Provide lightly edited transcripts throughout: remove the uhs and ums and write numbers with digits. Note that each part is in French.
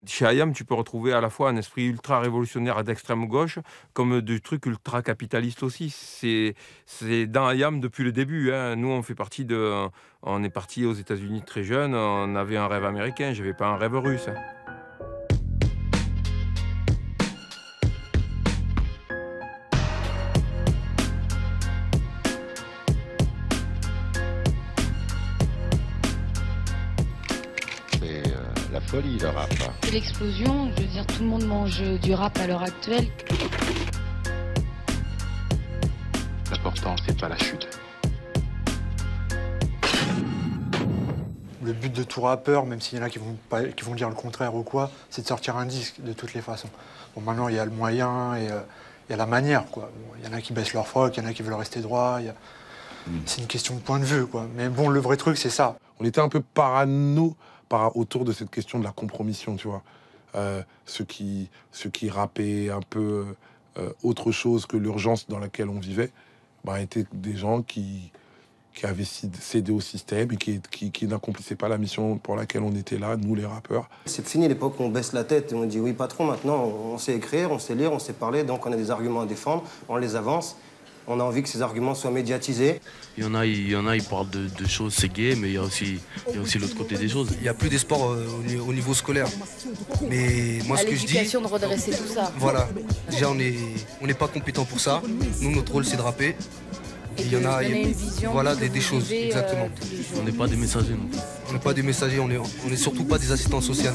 Chez IAM, tu peux retrouver à la fois un esprit ultra révolutionnaire d'extrême gauche, comme du truc ultra capitaliste aussi. C'est dans IAM depuis le début, hein. Nous, on est parti aux États-Unis très jeune, on avait un rêve américain, j'avais pas un rêve russe, hein. C'est la folie, le rap. C'est l'explosion, je veux dire, tout le monde mange du rap à l'heure actuelle. L'important, c'est pas la chute. Le but de tout rappeur, même s'il y en a qui vont dire le contraire ou quoi, c'est de sortir un disque de toutes les façons. Bon, maintenant, il y a le moyen et il y a la manière, quoi. Bon, il y en a qui baissent leur froc, il y en a qui veulent rester droit. C'est une question de point de vue, quoi. Mais bon, le vrai truc, c'est ça. On était un peu parano autour de cette question de la compromission, tu vois. Ceux qui rappaient un peu autre chose que l'urgence dans laquelle on vivait, étaient des gens qui avaient cédé au système et qui n'accomplissaient pas la mission pour laquelle on était là, nous les rappeurs. C'est fini l'époque où on baisse la tête et on dit oui patron, maintenant on sait écrire, on sait lire, on sait parler, donc on a des arguments à défendre, on les avance. On a envie que ces arguments soient médiatisés. Il y en a, ils parlent de choses, c'est gay, mais il y a aussi l'autre côté des choses. Il n'y a plus d'espoir au niveau scolaire. Mais moi, ce que je dis... L'éducation de redresser tout ça. Voilà. Déjà, on n'est pas compétent pour ça. Nous, notre rôle, c'est de rapper. Et il y en a une vision, voilà, des choses, exactement. On n'est pas des messagers, non. On n'est pas des messagers, on est surtout pas des assistants sociaux.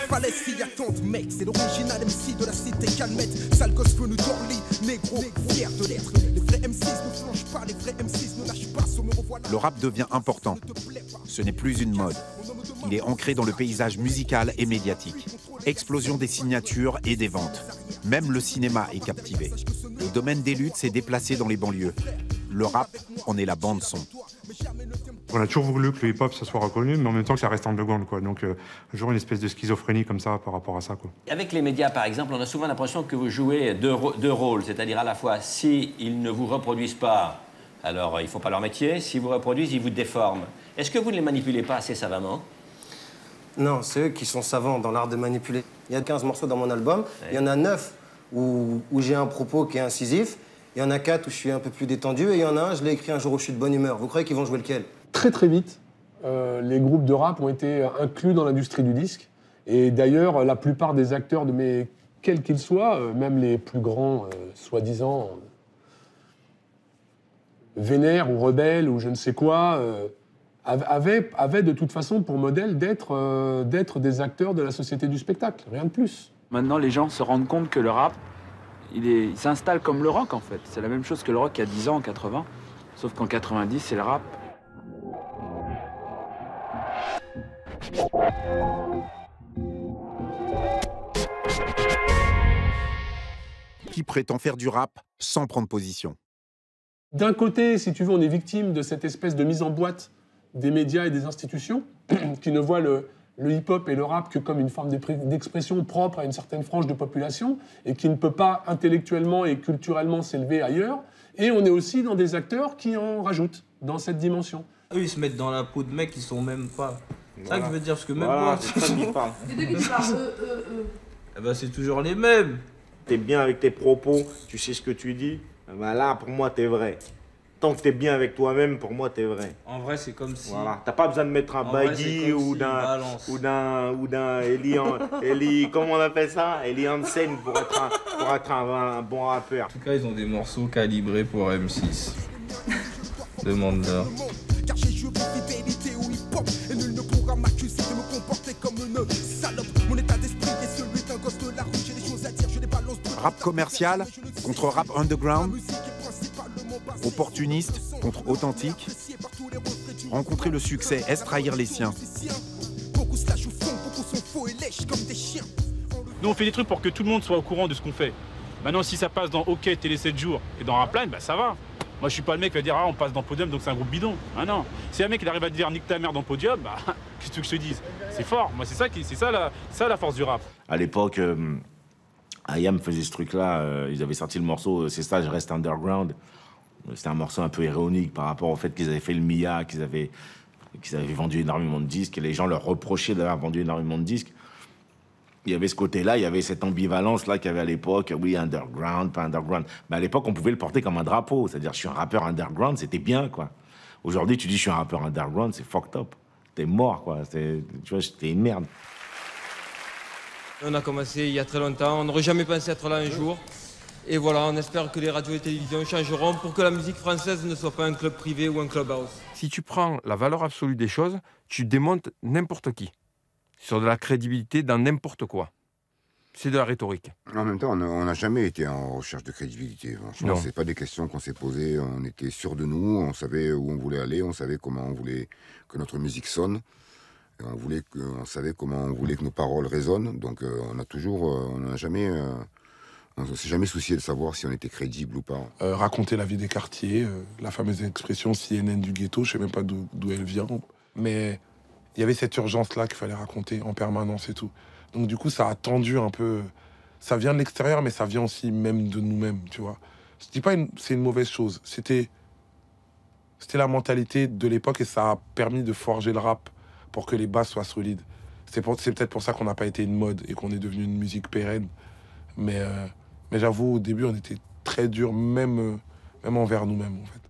Fallait s'y attendre, mec, c'est l'original MC de la cité calmette. Sale gosse venu d'Orly, négro, fier de l'être. Les vrais M6 ne flanchent pas, les vrais M6 ne lâchent pas, me revoilà. Le rap devient important. Ce n'est plus une mode. Il est ancré dans le paysage musical et médiatique. Explosion des signatures et des ventes. Même le cinéma est captivé. Le domaine des luttes s'est déplacé dans les banlieues. Le rap en est la bande-son. On a toujours voulu que le hip-hop ça soit reconnu, mais en même temps que ça reste underground, quoi. Donc, toujours une espèce de schizophrénie comme ça par rapport à ça, quoi. Avec les médias, par exemple, on a souvent l'impression que vous jouez deux rôles, c'est-à-dire à la fois, s'ils ne vous reproduisent pas, alors ils ne font pas leur métier, s'ils vous reproduisent, ils vous déforment. Est-ce que vous ne les manipulez pas assez savamment? Non, c'est eux qui sont savants dans l'art de manipuler. Il y a 15 morceaux dans mon album, il y en a 9 où j'ai un propos qui est incisif, il y en a 4 où je suis un peu plus détendu, et il y en a un, je l'ai écrit un jour où je suis de bonne humeur. Vous croyez qu'ils vont jouer lequel? Très très vite, les groupes de rap ont été inclus dans l'industrie du disque. Et d'ailleurs, la plupart des acteurs, quels qu'ils soient, même les plus grands, soi-disant, vénères ou rebelles ou je ne sais quoi, avaient de toute façon pour modèle d'être des acteurs de la société du spectacle, rien de plus. Maintenant, les gens se rendent compte que le rap, il s'installe comme le rock, en fait. C'est la même chose que le rock il y a 10 ans, en 80. Sauf qu'en 90, c'est le rap. Qui prétend faire du rap sans prendre position? D'un côté, si tu veux, on est victime de cette espèce de mise en boîte des médias et des institutions qui ne voient le hip-hop et le rap que comme une forme d'expression propre à une certaine frange de population et qui ne peut pas intellectuellement et culturellement s'élever ailleurs. Et on est aussi dans des acteurs qui en rajoutent dans cette dimension. Eux, ils se mettent dans la peau de mecs qui sont même pas... C'est ça que je veux dire, parce que même voilà, moi... c'est ça qu'ils parlent. C'est de qui parlent, Eh ben, c'est toujours les mêmes. T'es bien avec tes propos, tu sais ce que tu dis, ben là, pour moi, t'es vrai. Tant que t'es bien avec toi-même, pour moi, t'es vrai. En vrai, c'est comme si... Voilà. T'as pas besoin de mettre un baggy ou d'un Eli, comment on appelle ça? Eli Hansen pour être un bon rappeur. En tout cas, ils ont des morceaux calibrés pour M6. Demande d'or. Car j'ai juré fidélité au hip-hop et nul ne pourra m'accuser de me comporter comme une salope. Mon état d'esprit est celui d'un gosse de la rue, j'ai des choses à dire, je les balance. Rap commercial contre rap underground, opportuniste contre authentique. Rencontrer le succès, est-ce trahir les siens? Nous on fait des trucs pour que tout le monde soit au courant de ce qu'on fait. Maintenant si ça passe dans OK, Télé 7 jours et dans Rapline, bah ça va. Moi je suis pas le mec qui va dire ah on passe dans Podium donc c'est un groupe bidon. Ah non. Si un mec il arrive à te dire nique ta mère dans Podium, bah qu'est-ce que tu veux que je te dise? C'est fort. Moi c'est ça la force du rap. À l'époque, IAM faisait ce truc-là. Ils avaient sorti le morceau C'est ça, je reste underground. C'était un morceau un peu ironique par rapport au fait qu'ils avaient fait le Mia, qu'ils avaient vendu énormément de disques et les gens leur reprochaient d'avoir vendu énormément de disques. Il y avait ce côté-là, il y avait cette ambivalence-là qu'il y avait à l'époque. Oui, underground, pas underground. Mais à l'époque, on pouvait le porter comme un drapeau. C'est-à-dire, je suis un rappeur underground, c'était bien, quoi. Aujourd'hui, tu dis, je suis un rappeur underground, c'est fucked up. T'es mort, quoi. Tu vois, t'es une merde. On a commencé il y a très longtemps. On n'aurait jamais pensé être là un jour. Et voilà, on espère que les radios et télévisions changeront pour que la musique française ne soit pas un club privé ou un clubhouse. Si tu prends la valeur absolue des choses, tu démontes n'importe qui. Sur de la crédibilité dans n'importe quoi. C'est de la rhétorique. En même temps, on n'a jamais été en recherche de crédibilité. Franchement, c'est pas des questions qu'on s'est posées. On était sûr de nous, on savait où on voulait aller, on savait comment on voulait que notre musique sonne. Et on savait comment on voulait que nos paroles résonnent. Donc on n'a jamais... on ne s'est jamais soucié de savoir si on était crédible ou pas. Raconter la vie des quartiers, la fameuse expression CNN du ghetto, je sais même pas d'où elle vient. Mais il y avait cette urgence-là qu'il fallait raconter en permanence et tout. Donc du coup, ça a tendu un peu... Ça vient de l'extérieur, mais ça vient aussi même de nous-mêmes, tu vois. Je dis pas c'est une mauvaise chose. C'était la mentalité de l'époque et ça a permis de forger le rap pour que les bases soient solides. C'est peut-être pour ça qu'on n'a pas été une mode et qu'on est devenu une musique pérenne. Mais j'avoue, au début, on était très dur, même envers nous-mêmes, en fait.